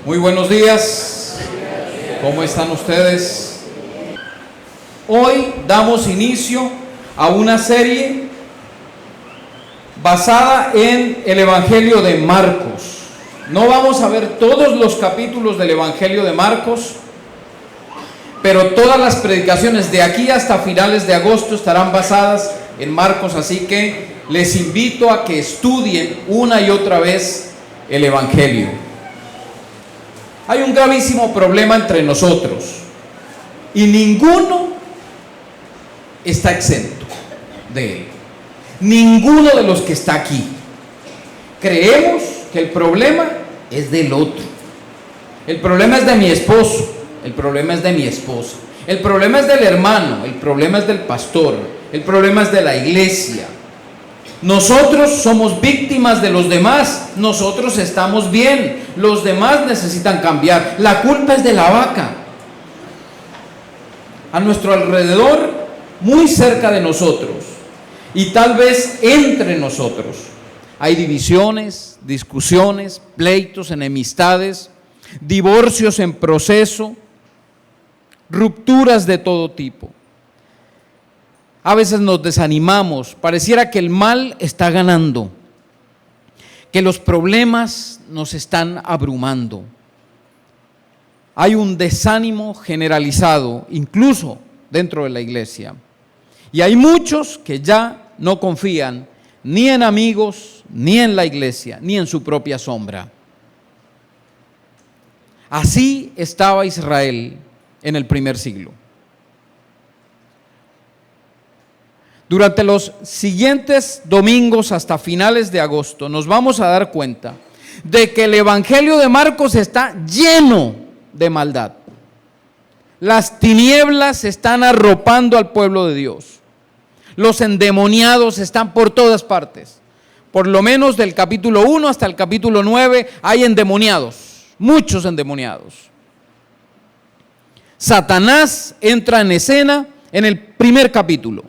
Muy buenos días, ¿cómo están ustedes? Hoy damos inicio a una serie basada en el Evangelio de Marcos. No vamos a ver todos los capítulos del Evangelio de Marcos, pero todas las predicaciones de aquí hasta finales de agosto estarán basadas en Marcos, así que les invito a que estudien una y otra vez el Evangelio. Hay un gravísimo problema entre nosotros y ninguno está exento de él. Ninguno de los que está aquí. Creemos que el problema es del otro. El problema es de mi esposo, el problema es de mi esposa, el problema es del hermano, el problema es del pastor, el problema es de la iglesia. Nosotros somos víctimas de los demás, nosotros estamos bien, los demás necesitan cambiar. La culpa es de la vaca. A nuestro alrededor, muy cerca de nosotros, y tal vez entre nosotros, hay divisiones, discusiones, pleitos, enemistades, divorcios en proceso, rupturas de todo tipo. A veces nos desanimamos, pareciera que el mal está ganando, que los problemas nos están abrumando. Hay un desánimo generalizado, incluso dentro de la iglesia. Y hay muchos que ya no confían ni en amigos, ni en la iglesia, ni en su propia sombra. Así estaba Israel en el primer siglo. Durante los siguientes domingos hasta finales de agosto nos vamos a dar cuenta de que el Evangelio de Marcos está lleno de maldad. Las tinieblas están arropando al pueblo de Dios. Los endemoniados están por todas partes. Por lo menos del capítulo 1 hasta el capítulo 9 hay endemoniados, muchos endemoniados. Satanás entra en escena en el primer capítulo.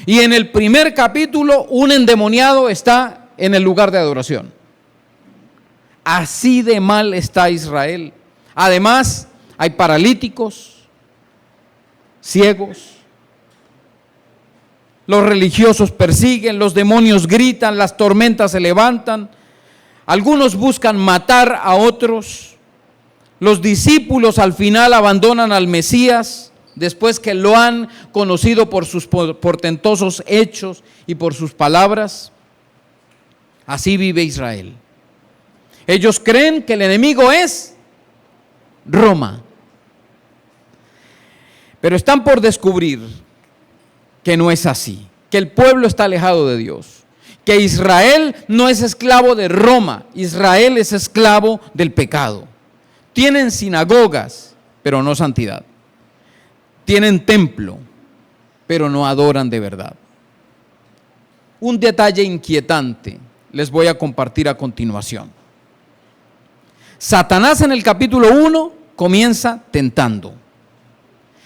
Y en el primer capítulo un endemoniado está en el lugar de adoración. Así de mal está Israel. Además, hay paralíticos, ciegos. Los religiosos persiguen, los demonios gritan, las tormentas se levantan. Algunos buscan matar a otros. Los discípulos al final abandonan al Mesías, después que lo han conocido por sus portentosos hechos y por sus palabras. Así vive Israel. Ellos creen que el enemigo es Roma, pero están por descubrir que no es así, que el pueblo está alejado de Dios, que Israel no es esclavo de Roma, Israel es esclavo del pecado. Tienen sinagogas, pero no santidad. Tienen templo, pero no adoran de verdad. Un detalle inquietante les voy a compartir a continuación. Satanás en el capítulo 1 comienza tentando.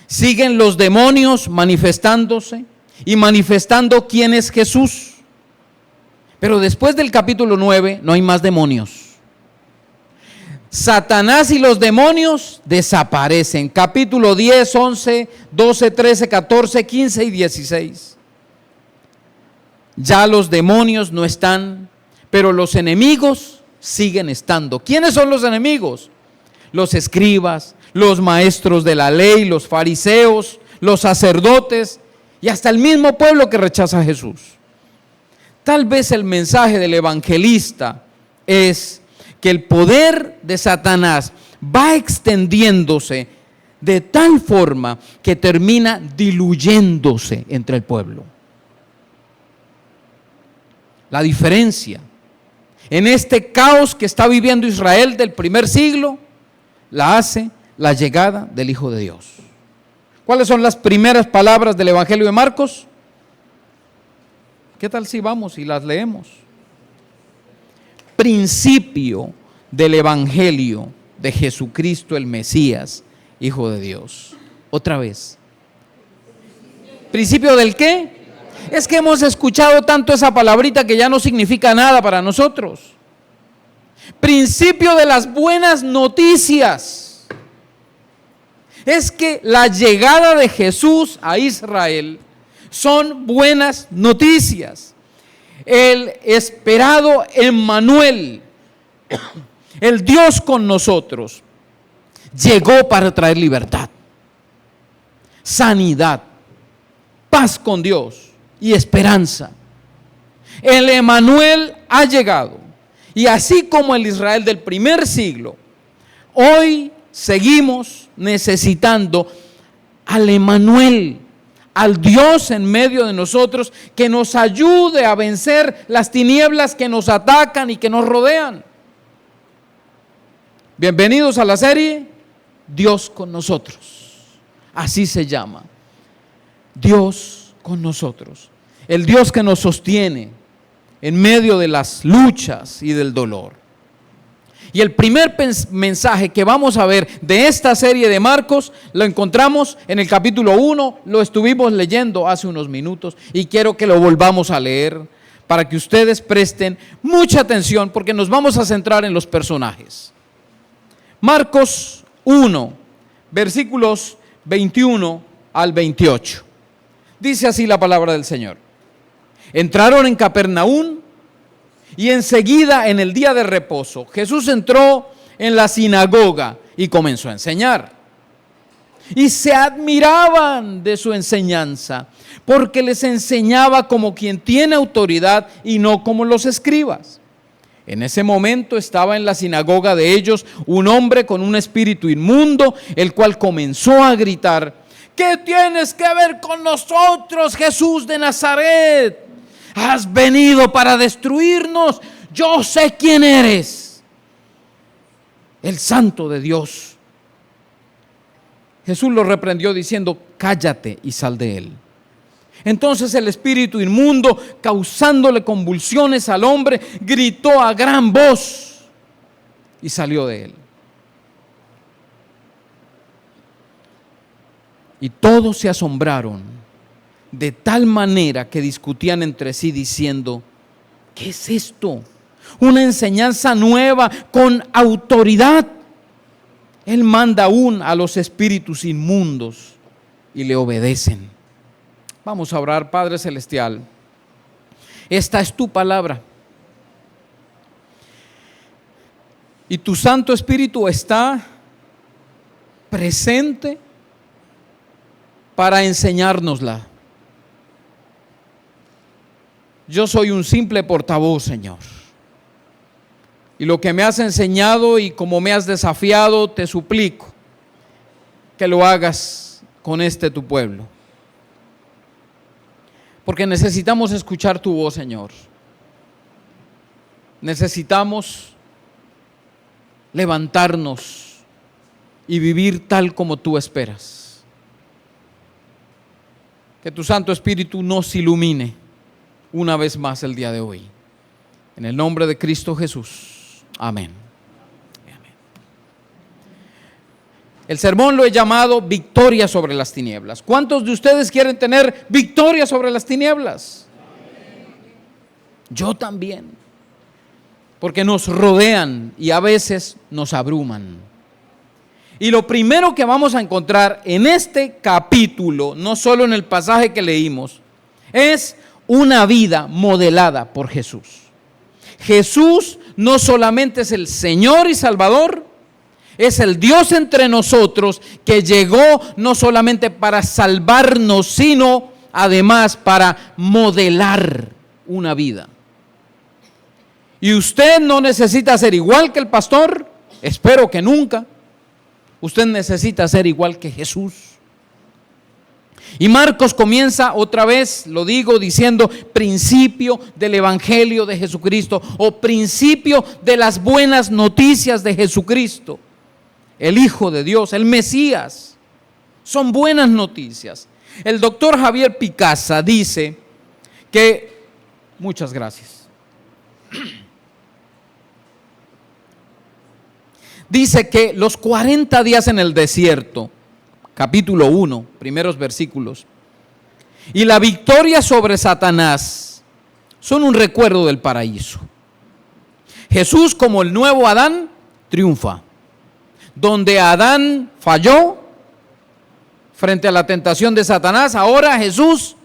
Siguen los demonios manifestándose y manifestando quién es Jesús. Pero después del capítulo 9 no hay más demonios. Satanás y los demonios desaparecen. Capítulo 10, 11, 12, 13, 14, 15 y 16. Ya los demonios no están, pero los enemigos siguen estando. ¿Quiénes son los enemigos? Los escribas, los maestros de la ley, los fariseos, los sacerdotes y hasta el mismo pueblo que rechaza a Jesús. Tal vez el mensaje del evangelista es que el poder de Satanás va extendiéndose de tal forma que termina diluyéndose entre el pueblo. La diferencia en este caos que está viviendo Israel del primer siglo la hace la llegada del Hijo de Dios. ¿Cuáles son las primeras palabras del Evangelio de Marcos? ¿Qué tal si vamos y las leemos? Principio del Evangelio de Jesucristo el Mesías, Hijo de Dios. Otra vez. ¿Principio del qué? Es que hemos escuchado tanto esa palabrita que ya no significa nada para nosotros. Principio de las buenas noticias es que la llegada de Jesús a Israel son buenas noticias. El esperado Emmanuel, el Dios con nosotros, llegó para traer libertad, sanidad, paz con Dios y esperanza. El Emmanuel ha llegado. Y así como el Israel del primer siglo, hoy seguimos necesitando al Emmanuel, al Dios en medio de nosotros, que nos ayude a vencer las tinieblas que nos atacan y que nos rodean. Bienvenidos a la serie Dios con nosotros. Así se llama. Dios con nosotros. El Dios que nos sostiene en medio de las luchas y del dolor. Y el primer mensaje que vamos a ver de esta serie de Marcos lo encontramos en el capítulo 1, lo estuvimos leyendo hace unos minutos y quiero que lo volvamos a leer para que ustedes presten mucha atención porque nos vamos a centrar en los personajes. Marcos 1, versículos 21 al 28. Dice así la palabra del Señor. Entraron en Capernaum y enseguida en el día de reposo Jesús entró en la sinagoga y comenzó a enseñar. Y se admiraban de su enseñanza, porque les enseñaba como quien tiene autoridad y no como los escribas. En ese momento estaba en la sinagoga de ellos un hombre con un espíritu inmundo, el cual comenzó a gritar: ¿qué tienes que ver con nosotros, Jesús de Nazaret? ¿Has venido para destruirnos? Yo sé quién eres, el Santo de Dios. Jesús lo reprendió diciendo: cállate y sal de él. Entonces el espíritu inmundo, causándole convulsiones al hombre, gritó a gran voz y salió de él. Y todos se asombraron de tal manera que discutían entre sí diciendo: ¿qué es esto? Una enseñanza nueva con autoridad. Él manda aún a los espíritus inmundos y le obedecen. Vamos a orar. Padre Celestial, esta es tu palabra. Y tu Santo Espíritu está presente para enseñárnosla. Yo soy un simple portavoz, Señor. Y lo que me has enseñado y como me has desafiado, te suplico que lo hagas con tu pueblo. Porque necesitamos escuchar tu voz, Señor. Necesitamos levantarnos y vivir tal como tú esperas. Que tu Santo Espíritu nos ilumine una vez más el día de hoy. En el nombre de Cristo Jesús. Amén. Amén. El sermón lo he llamado Victoria sobre las tinieblas. ¿Cuántos de ustedes quieren tener victoria sobre las tinieblas? Yo también. Porque nos rodean y a veces nos abruman. Y lo primero que vamos a encontrar en este capítulo, no solo en el pasaje que leímos, es una vida modelada por Jesús. Jesús no solamente es el Señor y Salvador, es el Dios entre nosotros que llegó no solamente para salvarnos, sino además para modelar una vida. Y usted no necesita ser igual que el pastor, espero que nunca. Usted necesita ser igual que Jesús. Y Marcos comienza otra vez, lo digo, diciendo principio del Evangelio de Jesucristo o principio de las buenas noticias de Jesucristo, el Hijo de Dios, el Mesías. Son buenas noticias. El doctor Javier Picasa dice que, muchas gracias, dice que los 40 días en el desierto, capítulo 1, primeros versículos, y la victoria sobre Satanás son un recuerdo del paraíso. Jesús, como el nuevo Adán, triunfa. Donde Adán falló frente a la tentación de Satanás, ahora Jesús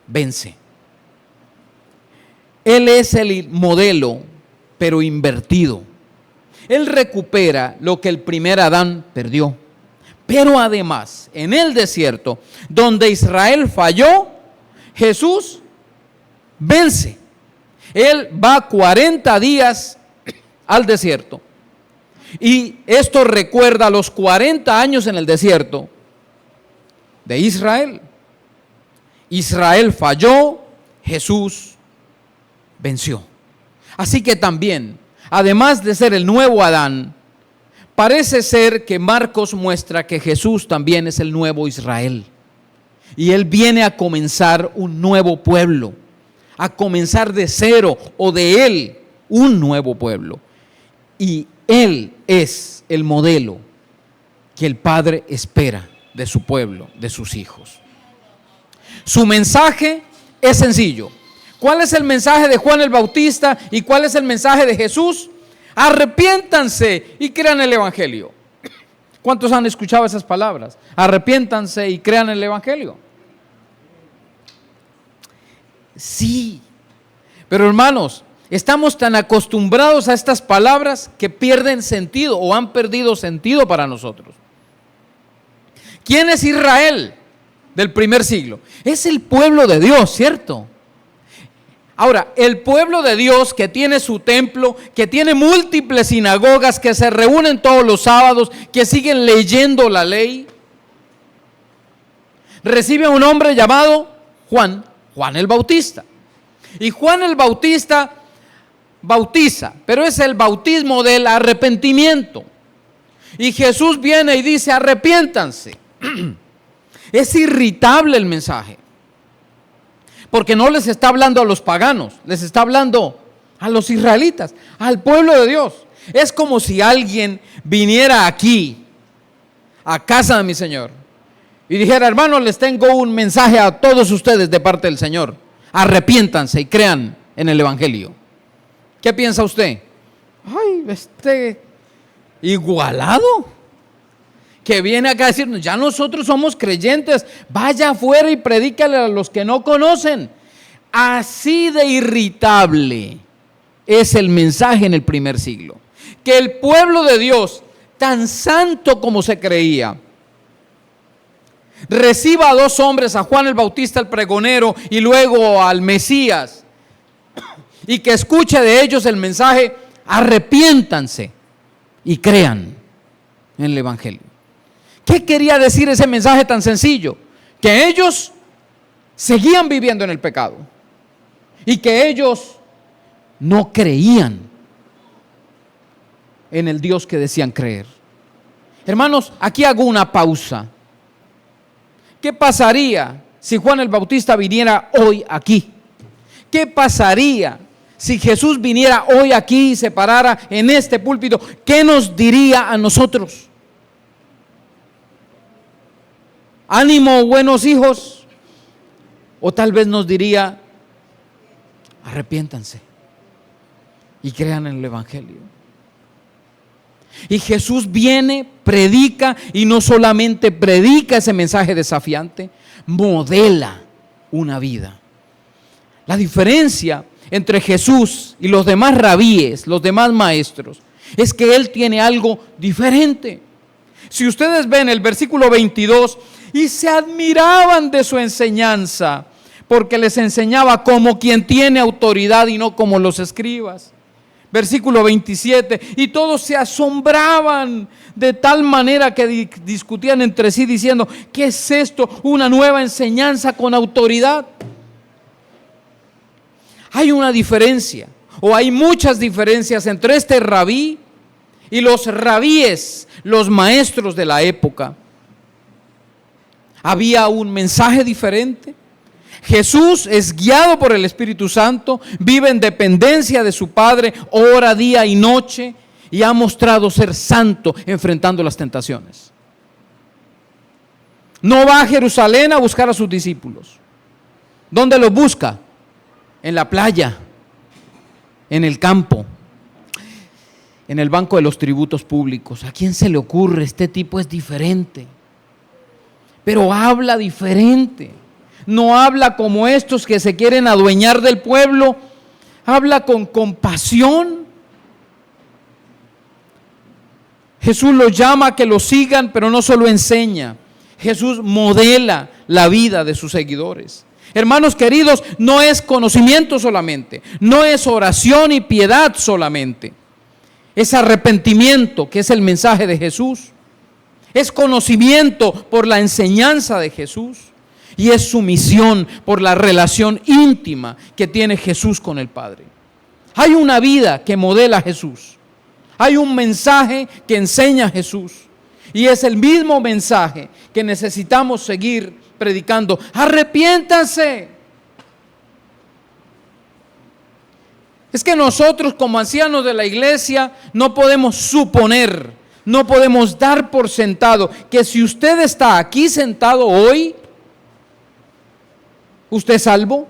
vence. Él es el modelo, pero invertido. Él recupera lo que el primer Adán perdió. Pero además, en el desierto, donde Israel falló, Jesús vence. Él va 40 días al desierto. Y esto recuerda los 40 años en el desierto de Israel. Israel falló, Jesús venció. Así que también, además de ser el nuevo Adán, parece ser que Marcos muestra que Jesús también es el nuevo Israel. Y Él viene a comenzar un nuevo pueblo, a comenzar de cero, o de Él un nuevo pueblo. Y Él es el modelo que el Padre espera de su pueblo, de sus hijos. Su mensaje es sencillo. ¿Cuál es el mensaje de Juan el Bautista y cuál es el mensaje de Jesús? Arrepiéntanse y crean el Evangelio. ¿Cuántos han escuchado esas palabras? Arrepiéntanse y crean el Evangelio. Sí, pero hermanos, estamos tan acostumbrados a estas palabras que pierden sentido o han perdido sentido para nosotros. ¿Quién es Israel del primer siglo? Es el pueblo de Dios, ¿cierto? Ahora, el pueblo de Dios que tiene su templo, que tiene múltiples sinagogas, que se reúnen todos los sábados, que siguen leyendo la ley, recibe a un hombre llamado Juan el Bautista. Y Juan el Bautista bautiza, pero es el bautismo del arrepentimiento. Y Jesús viene y dice: arrepiéntanse. Es irritable el mensaje, porque no les está hablando a los paganos, les está hablando a los israelitas, al pueblo de Dios. Es como si alguien viniera aquí, a casa de mi Señor, y dijera: hermanos, les tengo un mensaje a todos ustedes de parte del Señor. Arrepiéntanse y crean en el Evangelio. ¿Qué piensa usted? Ay, igualado, que viene acá a decirnos: ya nosotros somos creyentes, vaya afuera y predícale a los que no conocen. Así de irritable es el mensaje en el primer siglo, que el pueblo de Dios, tan santo como se creía, reciba a dos hombres, a Juan el Bautista, el pregonero, y luego al Mesías, y que escuche de ellos el mensaje: arrepiéntanse y crean en el Evangelio. ¿Qué quería decir ese mensaje tan sencillo? Que ellos seguían viviendo en el pecado y que ellos no creían en el Dios que decían creer. Hermanos, aquí hago una pausa. ¿Qué pasaría si Juan el Bautista viniera hoy aquí? ¿Qué pasaría si Jesús viniera hoy aquí y se parara en este púlpito? ¿Qué nos diría a nosotros? ¿Ánimo, buenos hijos? O tal vez nos diría: arrepiéntanse y crean en el Evangelio. Y Jesús viene, predica, y no solamente predica ese mensaje desafiante, modela una vida. La diferencia entre Jesús y los demás rabíes, los demás maestros, es que Él tiene algo diferente. Si ustedes ven el versículo 22, y se admiraban de su enseñanza, porque les enseñaba como quien tiene autoridad y no como los escribas. Versículo 27, y todos se asombraban de tal manera que discutían entre sí diciendo: ¿qué es esto? ¿Una nueva enseñanza con autoridad? Hay una diferencia, o hay muchas diferencias entre este rabí y los rabíes, los maestros de la época. Había un mensaje diferente. Jesús es guiado por el Espíritu Santo, vive en dependencia de su Padre, ora día y noche y ha mostrado ser santo enfrentando las tentaciones. No va a Jerusalén a buscar a sus discípulos. ¿Dónde los busca? En la playa, en el campo. en el banco de los tributos públicos. ¿A quién se le ocurre? Este tipo es diferente. Pero habla diferente. No habla como estos que se quieren adueñar del pueblo. Habla con compasión. Jesús los llama a que lo sigan, pero no solo enseña. Jesús modela la vida de sus seguidores. Hermanos queridos, no es conocimiento solamente, no es oración y piedad solamente. Es arrepentimiento, que es el mensaje de Jesús. Es conocimiento por la enseñanza de Jesús. Y es sumisión por la relación íntima que tiene Jesús con el Padre. Hay una vida que modela Jesús. Hay un mensaje que enseña Jesús. Y es el mismo mensaje que necesitamos seguir predicando. Arrepiéntanse. Es que nosotros como ancianos de la iglesia no podemos suponer, no podemos dar por sentado que si usted está aquí sentado hoy, ¿usted es salvo?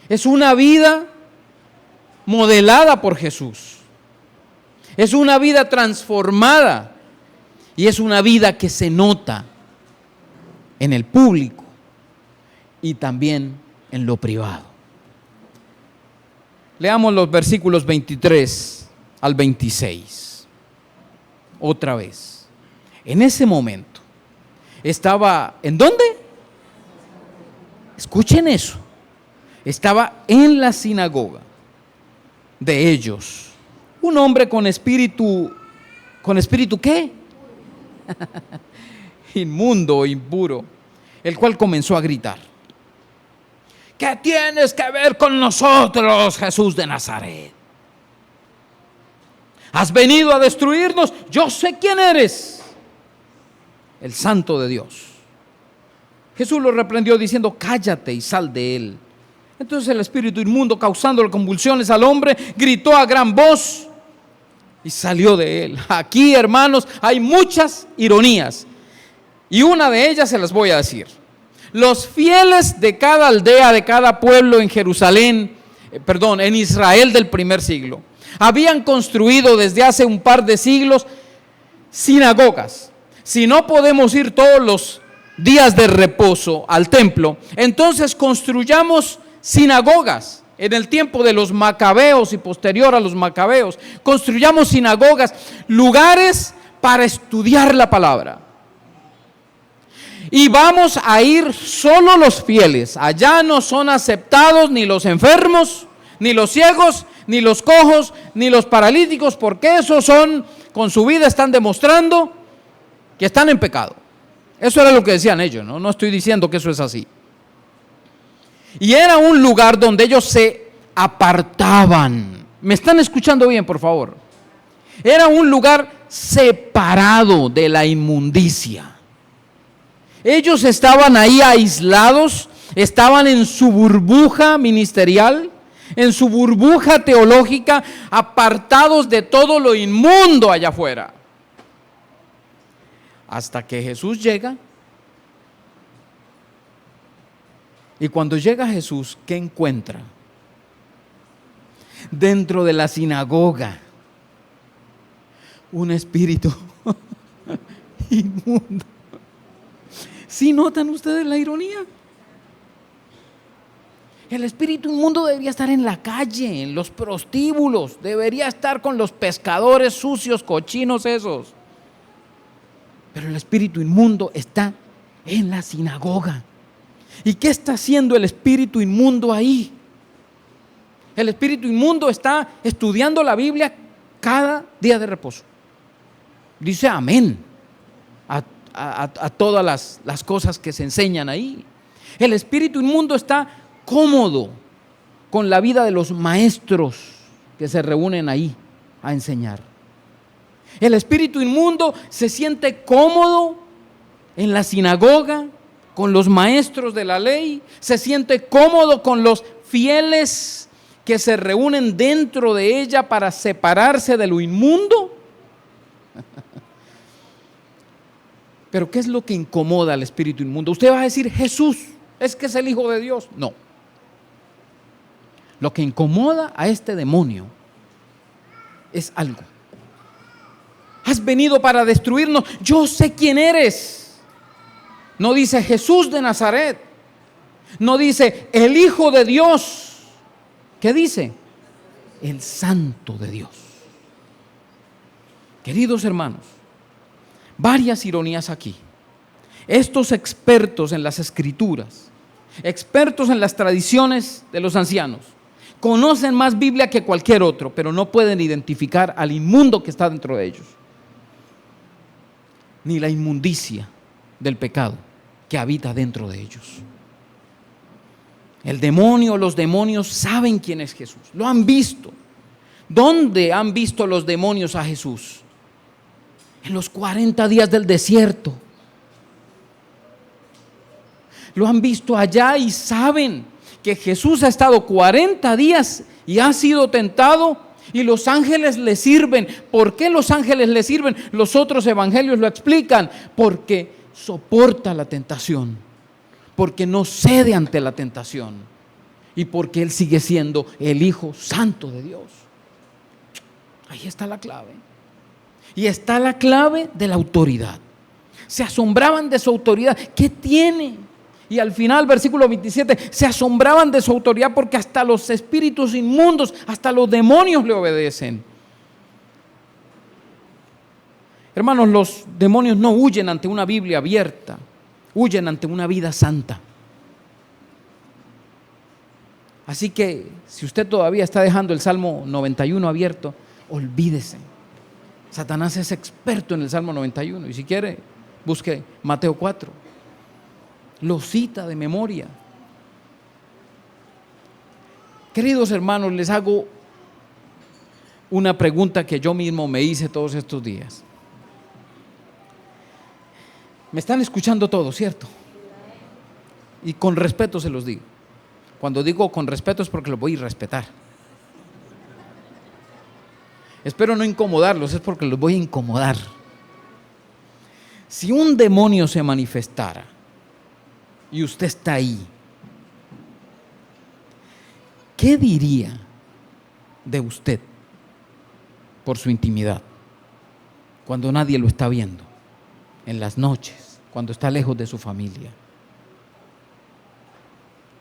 Es una vida modelada por Jesús. Es una vida transformada y es una vida que se nota en el público y también en lo privado. Leamos los versículos 23 al 26. Otra vez. En ese momento estaba, ¿en dónde? Escuchen eso. Estaba en la sinagoga de ellos un hombre con espíritu ¿qué? Inmundo, impuro, el cual comenzó a gritar: ¿qué tienes que ver con nosotros, Jesús de Nazaret? ¿Has venido a destruirnos? Yo sé quién eres, el Santo de Dios. Jesús lo reprendió diciendo: cállate y sal de él. Entonces el espíritu inmundo, causando convulsiones al hombre, gritó a gran voz y salió de él. Aquí, hermanos, hay muchas ironías y una de ellas se las voy a decir. Los fieles de cada aldea, de cada pueblo en Jerusalén, en Israel del primer siglo, habían construido desde hace un par de siglos sinagogas. Si no podemos ir todos los días de reposo al templo, entonces construyamos sinagogas. En el tiempo de los macabeos y posterior a los macabeos, construyamos sinagogas, lugares para estudiar la palabra. Y vamos a ir solo los fieles. Allá no son aceptados ni los enfermos, ni los ciegos, ni los cojos, ni los paralíticos, porque esos con su vida están demostrando que están en pecado. Eso era lo que decían ellos, no estoy diciendo que eso es así. Y era un lugar donde ellos se apartaban. ¿Me están escuchando bien, por favor? Era un lugar separado de la inmundicia. Ellos estaban ahí aislados, estaban en su burbuja ministerial, en su burbuja teológica, apartados de todo lo inmundo allá afuera. Hasta que Jesús llega. Y cuando llega Jesús, ¿qué encuentra? Dentro de la sinagoga, un espíritu inmundo. ¿Sí notan ustedes la ironía? El espíritu inmundo debería estar en la calle, en los prostíbulos, debería estar con los pescadores sucios, cochinos esos. Pero el espíritu inmundo está en la sinagoga. ¿Y qué está haciendo el espíritu inmundo ahí? El espíritu inmundo está estudiando la Biblia cada día de reposo. Dice amén a todas las cosas que se enseñan ahí. El espíritu inmundo está cómodo con la vida de los maestros que se reúnen ahí a enseñar. El espíritu inmundo se siente cómodo en la sinagoga con los maestros de la ley, se siente cómodo con los fieles que se reúnen dentro de ella para separarse de lo inmundo. Pero ¿qué es lo que incomoda al espíritu inmundo? Usted va a decir: Jesús, es que es el Hijo de Dios. No. Lo que incomoda a este demonio es algo. Has venido para destruirnos. Yo sé quién eres. No dice Jesús de Nazaret. No dice el Hijo de Dios. ¿Qué dice? El Santo de Dios. Queridos hermanos, varias ironías aquí. Estos expertos en las Escrituras, expertos en las tradiciones de los ancianos, conocen más Biblia que cualquier otro, pero no pueden identificar al inmundo que está dentro de ellos, ni la inmundicia del pecado que habita dentro de ellos. El demonio, los demonios saben quién es Jesús, lo han visto. ¿Dónde han visto los demonios a Jesús? En los 40 días del desierto. Lo han visto allá y saben que Jesús ha estado 40 días y ha sido tentado y los ángeles le sirven. ¿Por qué los ángeles le sirven? Los otros evangelios lo explican. Porque soporta la tentación, porque no cede ante la tentación y porque Él sigue siendo el Hijo Santo de Dios. Ahí está la clave. Y está la clave de la autoridad. Se asombraban de su autoridad. ¿Qué tiene? Y al final, versículo 27, se asombraban de su autoridad porque hasta los espíritus inmundos, hasta los demonios le obedecen. Hermanos, los demonios no huyen ante una Biblia abierta, huyen ante una vida santa. Así que, si usted todavía está dejando el Salmo 91 abierto, olvídese. Satanás es experto en el Salmo 91 y si quiere, busque Mateo 4. Lo cita de memoria. Queridos hermanos, les hago una pregunta que yo mismo me hice todos estos días. Me están escuchando todos, ¿cierto? Y con respeto se los digo. Cuando digo con respeto es porque los voy a respetar. Espero no incomodarlos, es porque los voy a incomodar. Si un demonio se manifestara y usted está ahí, ¿qué diría de usted por su intimidad? Cuando nadie lo está viendo, en las noches, cuando está lejos de su familia.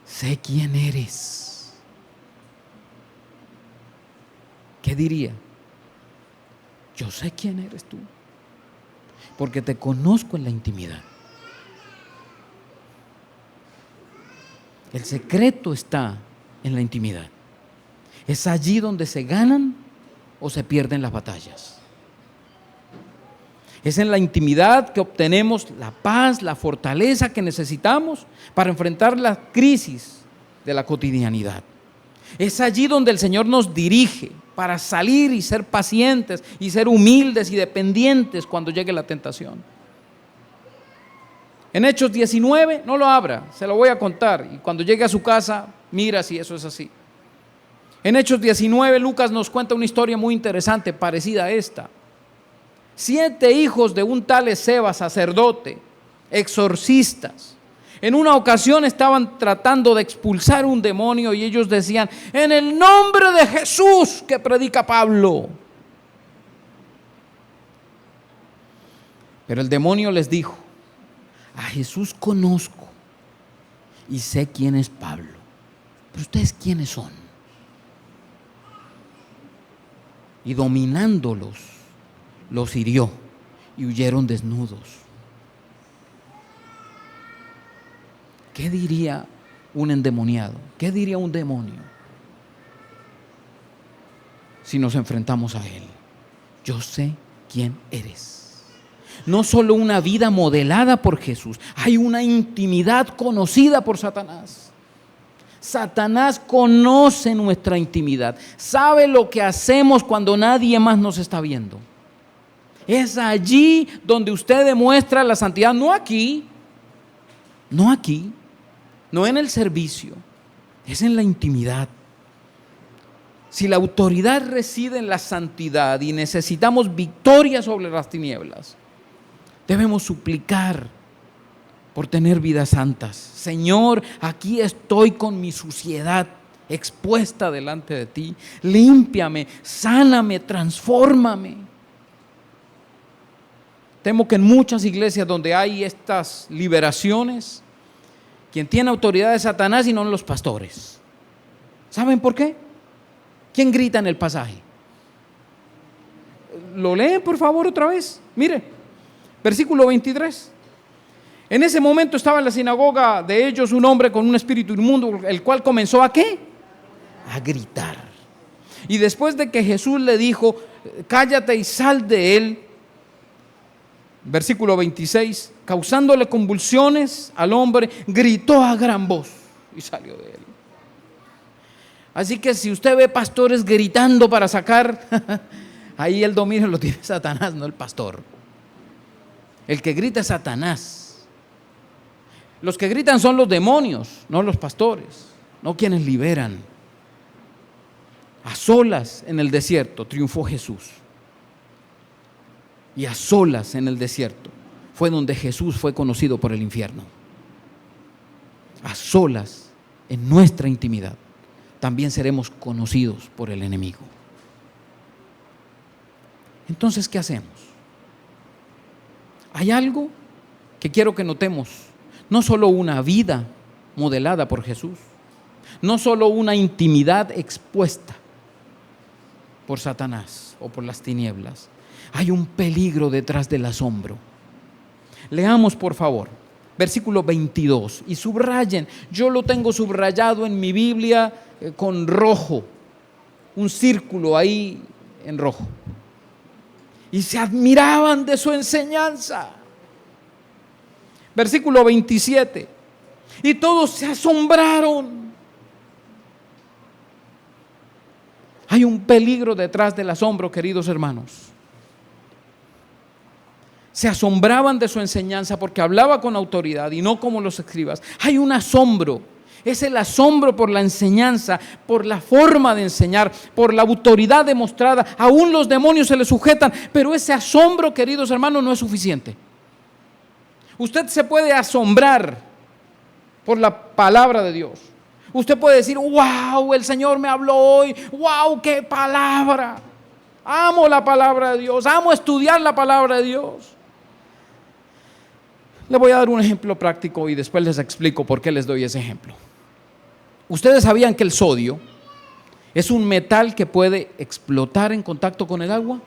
Sé quién eres. ¿Qué diría? Yo sé quién eres tú, porque te conozco en la intimidad. El secreto está en la intimidad. Es allí donde se ganan o se pierden las batallas. Es en la intimidad que obtenemos la paz, la fortaleza que necesitamos para enfrentar la crisis de la cotidianidad. Es allí donde el Señor nos dirige para salir y ser pacientes y ser humildes y dependientes cuando llegue la tentación. En Hechos 19, no lo abra, se lo voy a contar y cuando llegue a su casa, mira si eso es así. En Hechos 19, Lucas nos cuenta una historia muy interesante, parecida a esta. 7 hijos de un tal Esceva, sacerdote, exorcistas, en una ocasión estaban tratando de expulsar un demonio y ellos decían: en el nombre de Jesús que predica Pablo. Pero el demonio les dijo: a Jesús conozco y sé quién es Pablo, pero ustedes quiénes son. Y dominándolos, los hirió y huyeron desnudos. ¿Qué diría un endemoniado? ¿Qué diría un demonio si nos enfrentamos a él? Yo sé quién eres. No solo una vida modelada por Jesús, hay una intimidad conocida por Satanás. Satanás conoce nuestra intimidad, sabe lo que hacemos cuando nadie más nos está viendo. Es allí donde usted demuestra la santidad, no aquí, no en el servicio, es en la intimidad. Si la autoridad reside en la santidad y necesitamos victoria sobre las tinieblas, debemos suplicar por tener vidas santas. Señor, aquí estoy con mi suciedad, expuesta delante de ti. Límpiame, sáname, transfórmame. Temo que en muchas iglesias donde hay estas liberaciones, quien tiene autoridad es Satanás y no los pastores. ¿Saben por qué? ¿Quién grita en el pasaje? ¿Lo leen por favor otra vez? Mire, versículo 23. En ese momento estaba en la sinagoga de ellos un hombre con un espíritu inmundo, el cual comenzó ¿a qué? A gritar. Y después de que Jesús le dijo, cállate y sal de él, versículo 26, causándole convulsiones al hombre, gritó a gran voz y salió de él. Así que si usted ve pastores gritando para sacar, ahí el dominio lo tiene Satanás, no el pastor. El que grita es Satanás. Los que gritan son los demonios, no los pastores, no quienes liberan. A solas en el desierto triunfó Jesús. Y a solas en el desierto fue donde Jesús fue conocido por el infierno. A solas, en nuestra intimidad, también seremos conocidos por el enemigo. Entonces, ¿qué hacemos? Hay algo que quiero que notemos. No solo una vida modelada por Jesús, no solo una intimidad expuesta por Satanás o por las tinieblas. Hay un peligro detrás del asombro. Leamos por favor, versículo 22 y subrayen. Yo lo tengo subrayado en mi Biblia con rojo, un círculo ahí en rojo. Y se admiraban de su enseñanza. Versículo 27. Y todos se asombraron. Hay un peligro detrás del asombro, queridos hermanos. Se asombraban de su enseñanza porque hablaba con autoridad y no como los escribas. Hay un asombro. Es el asombro por la enseñanza, por la forma de enseñar, por la autoridad demostrada. Aún los demonios se le sujetan, pero ese asombro, queridos hermanos, no es suficiente. Usted se puede asombrar por la palabra de Dios. Usted puede decir, wow, el Señor me habló hoy, wow, qué palabra. Amo la palabra de Dios, amo estudiar la palabra de Dios. Le voy a dar un ejemplo práctico y después les explico por qué les doy ese ejemplo. ¿Ustedes sabían que el sodio es un metal que puede explotar en contacto con el agua?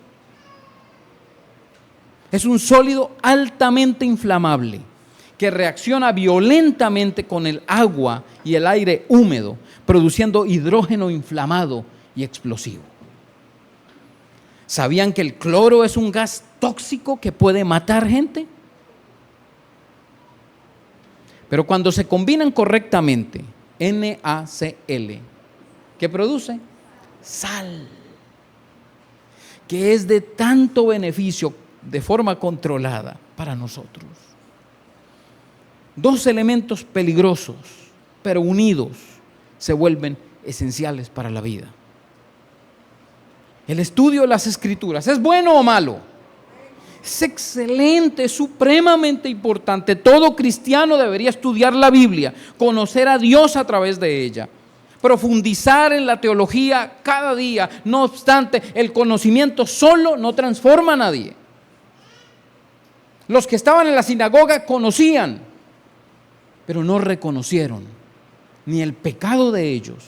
Es un sólido altamente inflamable que reacciona violentamente con el agua y el aire húmedo, produciendo hidrógeno inflamado y explosivo. ¿Sabían que el cloro es un gas tóxico que puede matar gente? Pero cuando se combinan correctamente, NaCl, ¿qué produce? Sal, que es de tanto beneficio de forma controlada para nosotros. Dos elementos peligrosos, pero unidos, se vuelven esenciales para la vida. El estudio de las Escrituras, ¿es bueno o malo? Es excelente, es supremamente importante. Todo cristiano debería estudiar la Biblia, conocer a Dios a través de ella, profundizar en la teología cada día. No obstante, el conocimiento solo no transforma a nadie. Los que estaban en la sinagoga conocían, pero no reconocieron ni el pecado de ellos,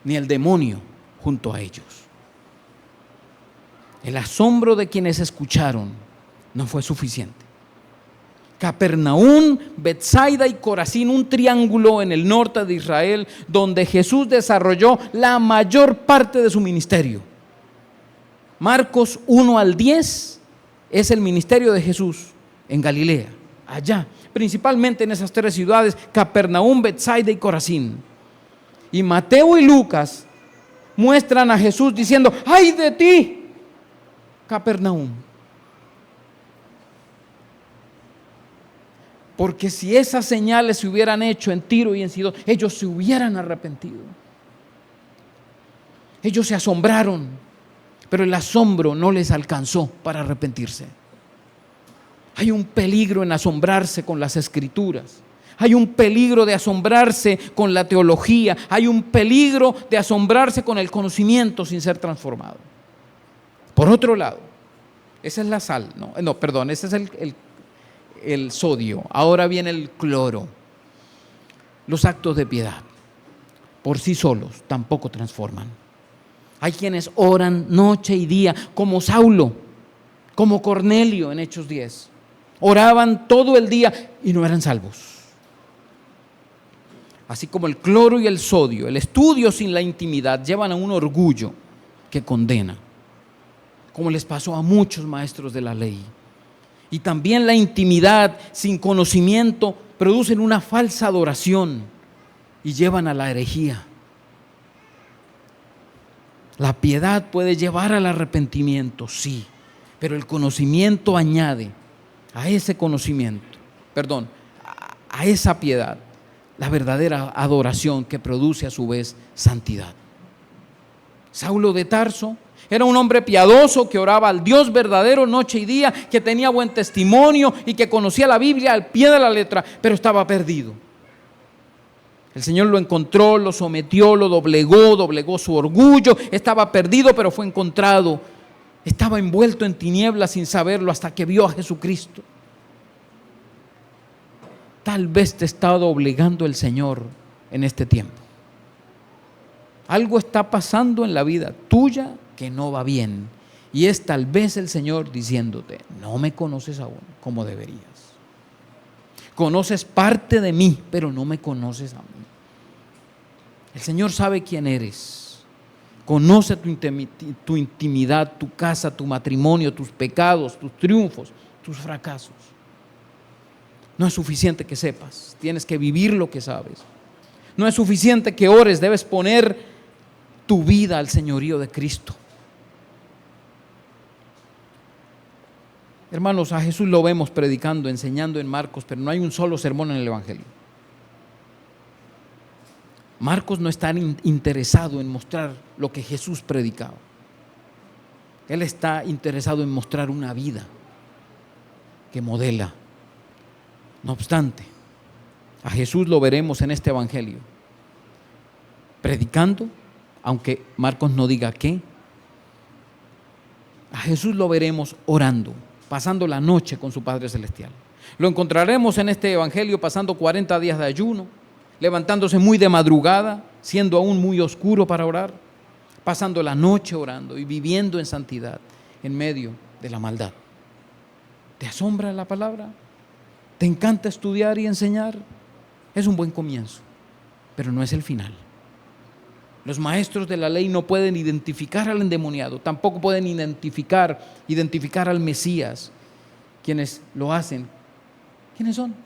ni el demonio junto a ellos. El asombro de quienes escucharon no fue suficiente. Capernaum, Betsaida y Corazín, un triángulo en el norte de Israel, donde Jesús desarrolló la mayor parte de su ministerio. Marcos 1 al 10 es el ministerio de Jesús en Galilea, allá, principalmente en esas tres ciudades, Capernaum, Betsaida y Corazín. Y Mateo y Lucas muestran a Jesús diciendo, ¡ay de ti, Capernaum! Porque si esas señales se hubieran hecho en Tiro y en Sidón, ellos se hubieran arrepentido. Ellos se asombraron, pero el asombro no les alcanzó para arrepentirse. Hay un peligro en asombrarse con las Escrituras. Hay un peligro de asombrarse con la teología. Hay un peligro de asombrarse con el conocimiento sin ser transformado. Por otro lado, esa es la sal, ese es el sodio. Ahora viene el cloro. Los actos de piedad por sí solos tampoco transforman. Hay quienes oran noche y día, como Saulo, como Cornelio en Hechos 10. Oraban todo el día y no eran salvos. Así como el cloro y el sodio, el estudio sin la intimidad llevan a un orgullo que condena, como les pasó a muchos maestros de la ley. Y también la intimidad sin conocimiento producen una falsa adoración y llevan a la herejía. La piedad puede llevar al arrepentimiento, sí, pero el conocimiento añade a ese conocimiento, a esa piedad, la verdadera adoración que produce a su vez santidad. Saulo de Tarso era un hombre piadoso que oraba al Dios verdadero noche y día, que tenía buen testimonio y que conocía la Biblia al pie de la letra, pero estaba perdido. El Señor lo encontró, lo sometió, lo doblegó su orgullo, estaba perdido pero fue encontrado. Estaba envuelto en tinieblas sin saberlo hasta que vio a Jesucristo. Tal vez te está doblegando el Señor en este tiempo. Algo está pasando en la vida tuya que no va bien. Y es tal vez el Señor diciéndote: no me conoces aún como deberías. Conoces parte de mí, pero no me conoces a mí. El Señor sabe quién eres. Conoce tu intimidad, tu casa, tu matrimonio, tus pecados, tus triunfos, tus fracasos. No es suficiente que sepas, tienes que vivir lo que sabes. No es suficiente que ores, debes poner tu vida al señorío de Cristo. Hermanos, a Jesús lo vemos predicando, enseñando en Marcos, pero no hay un solo sermón en el Evangelio. Marcos no está interesado en mostrar lo que Jesús predicaba. Él está interesado en mostrar una vida que modela. No obstante, a Jesús lo veremos en este Evangelio predicando, aunque Marcos no diga qué. A Jesús lo veremos orando, pasando la noche con su Padre Celestial. Lo encontraremos en este Evangelio pasando 40 días de ayuno, levantándose muy de madrugada, siendo aún muy oscuro para orar, pasando la noche orando y viviendo en santidad en medio de la maldad. ¿Te asombra la palabra? ¿Te encanta estudiar y enseñar? Es un buen comienzo, pero no es el final. Los maestros de la ley no pueden identificar al endemoniado, tampoco pueden identificar al Mesías. Quienes lo hacen, ¿quiénes son?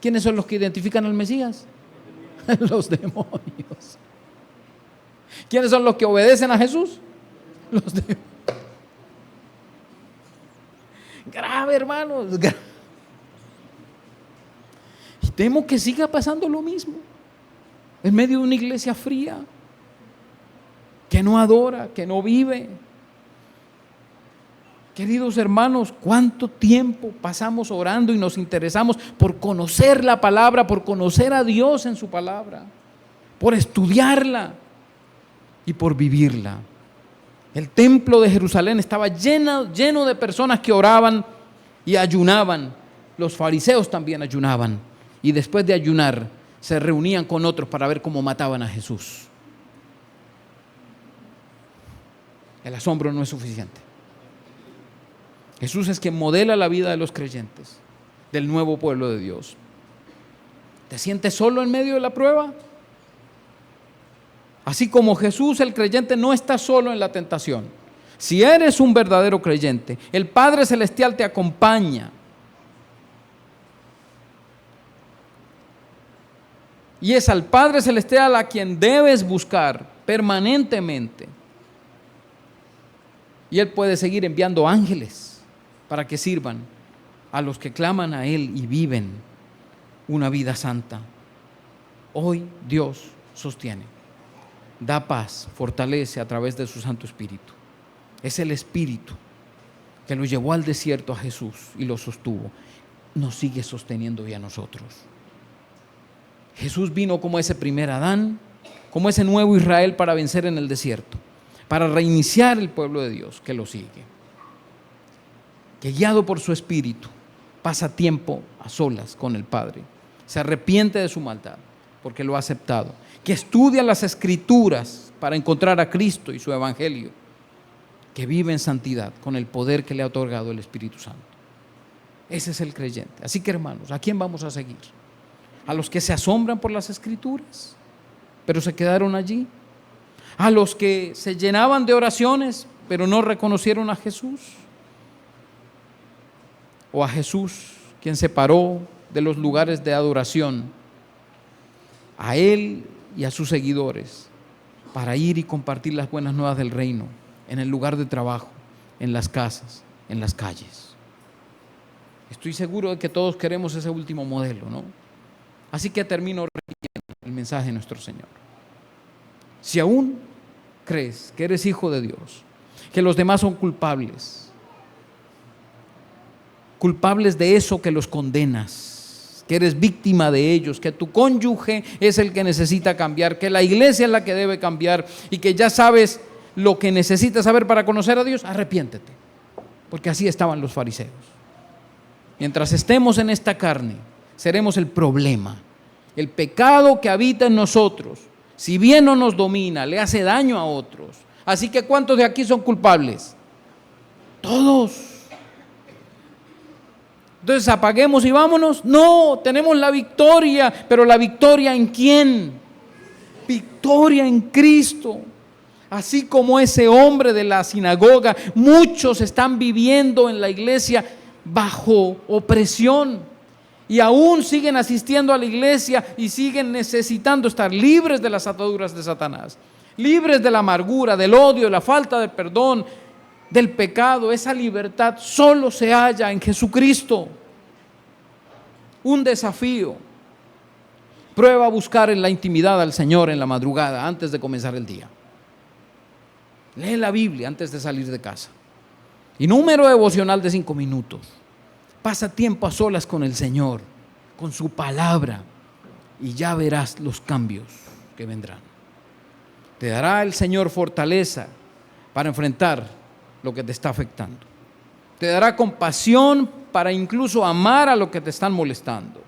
¿Quiénes son los que identifican al Mesías? Los demonios. ¿Quiénes son los que obedecen a Jesús? Los demonios. Grave, hermanos, grave. Y temo que siga pasando lo mismo en medio de una iglesia fría, que no adora, que no vive. Queridos hermanos, ¿cuánto tiempo pasamos orando y nos interesamos por conocer la palabra, por conocer a Dios en su palabra, por estudiarla y por vivirla? El templo de Jerusalén estaba lleno de personas que oraban y ayunaban. Los fariseos también ayunaban y después de ayunar se reunían con otros para ver cómo mataban a Jesús. El asombro no es suficiente. Jesús es quien modela la vida de los creyentes, del nuevo pueblo de Dios. ¿Te sientes solo en medio de la prueba? Así como Jesús, el creyente no está solo en la tentación. Si eres un verdadero creyente, el Padre Celestial te acompaña. Y es al Padre Celestial a quien debes buscar permanentemente. Y Él puede seguir enviando ángeles para que sirvan a los que claman a Él y viven una vida santa. Hoy Dios sostiene, da paz, fortalece a través de su Santo Espíritu. Es el Espíritu que lo llevó al desierto a Jesús y lo sostuvo. nos sigue sosteniendo hoy a nosotros. Jesús vino como ese primer Adán, como ese nuevo Israel para vencer en el desierto, para reiniciar el pueblo de Dios que lo sigue, que guiado por su Espíritu pasa tiempo a solas con el Padre, se arrepiente de su maldad porque lo ha aceptado, que estudia las Escrituras para encontrar a Cristo y su Evangelio, que vive en santidad con el poder que le ha otorgado el Espíritu Santo. Ese es el creyente. Así que, hermanos, ¿a quién vamos a seguir? ¿A los que se asombran por las Escrituras, pero se quedaron allí? ¿A los que se llenaban de oraciones, pero no reconocieron a Jesús? ¿O a Jesús, quien se paró de los lugares de adoración, a Él y a sus seguidores, para ir y compartir las buenas nuevas del reino en el lugar de trabajo, en las casas, en las calles? Estoy seguro de que todos queremos ese último modelo, ¿no? Así que termino repitiendo el mensaje de nuestro Señor. Si aún crees que eres hijo de Dios, que los demás son culpables de eso que los condenas, que eres víctima de ellos, que tu cónyuge es el que necesita cambiar, que la iglesia es la que debe cambiar y que ya sabes lo que necesitas saber para conocer a Dios, arrepiéntete, porque así estaban los fariseos. Mientras estemos en esta carne, seremos el problema. El pecado que habita en nosotros, si bien no nos domina, le hace daño a otros. Así que ¿cuántos de aquí son culpables? Todos. Entonces apaguemos y vámonos. No, tenemos la victoria, pero ¿la victoria en quién? Victoria en Cristo. Así como ese hombre de la sinagoga, muchos están viviendo en la iglesia bajo opresión y aún siguen asistiendo a la iglesia y siguen necesitando estar libres de las ataduras de Satanás, libres de la amargura, del odio, de la falta de perdón, del pecado. Esa libertad solo se halla en Jesucristo. Un desafío: prueba a buscar en la intimidad al Señor en la madrugada antes de comenzar el día. Lee la Biblia antes de salir de casa. Y número devocional de 5 minutos. Pasa tiempo a solas con el Señor, con su palabra, y ya verás los cambios que vendrán. Te dará el Señor fortaleza para enfrentar lo que te está afectando. Te dará compasión para incluso amar a lo que te están molestando.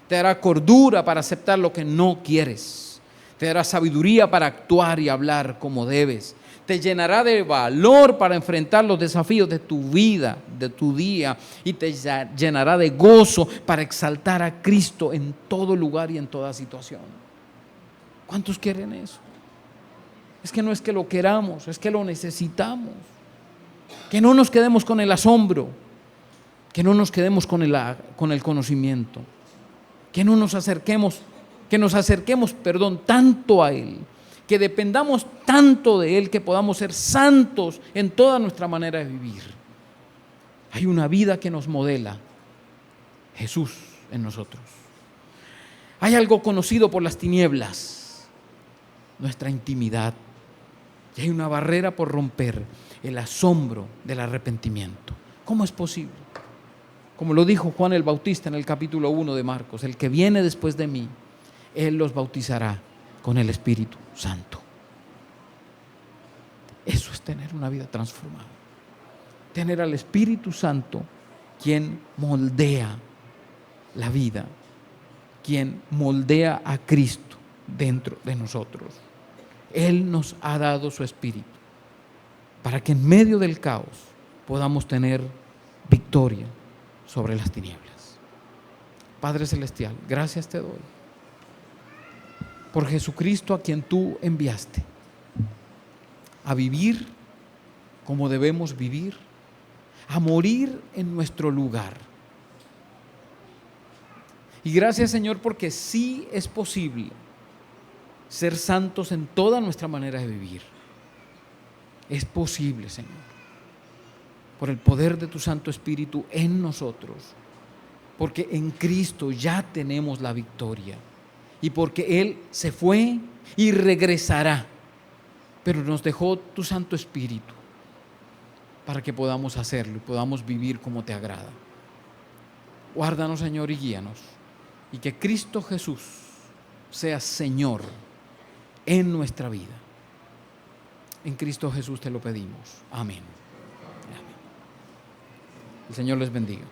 Te dará cordura para aceptar lo que no quieres. Te dará sabiduría para actuar y hablar como debes. Te llenará de valor para enfrentar los desafíos de tu vida, de tu día, y te llenará de gozo para exaltar a Cristo en todo lugar y en toda situación. ¿Cuántos quieren eso? Es que no es que lo queramos, es que lo necesitamos. Que no nos quedemos con el asombro, que no nos quedemos con el conocimiento, que nos acerquemos tanto a Él, que dependamos tanto de Él, que podamos ser santos en toda nuestra manera de vivir. Hay una vida que nos modela Jesús en nosotros. Hay algo conocido por las tinieblas, nuestra intimidad, y hay una barrera por romper: el asombro del arrepentimiento. ¿Cómo es posible? Como lo dijo Juan el Bautista en el capítulo 1 de Marcos: el que viene después de mí, Él los bautizará con el Espíritu Santo. Eso es tener una vida transformada. Tener al Espíritu Santo, quien moldea la vida, quien moldea a Cristo dentro de nosotros. Él nos ha dado su Espíritu para que en medio del caos podamos tener victoria sobre las tinieblas. Padre Celestial, gracias te doy por Jesucristo, a quien tú enviaste a vivir como debemos vivir, a morir en nuestro lugar. Y gracias, Señor, porque sí es posible ser santos en toda nuestra manera de vivir. Es posible, Señor, por el poder de tu Santo Espíritu en nosotros, porque en Cristo ya tenemos la victoria y porque Él se fue y regresará, pero nos dejó tu Santo Espíritu para que podamos hacerlo y podamos vivir como te agrada. Guárdanos, Señor, y guíanos. Y que Cristo Jesús sea Señor en nuestra vida. En Cristo Jesús te lo pedimos. Amén. Amén. El Señor les bendiga.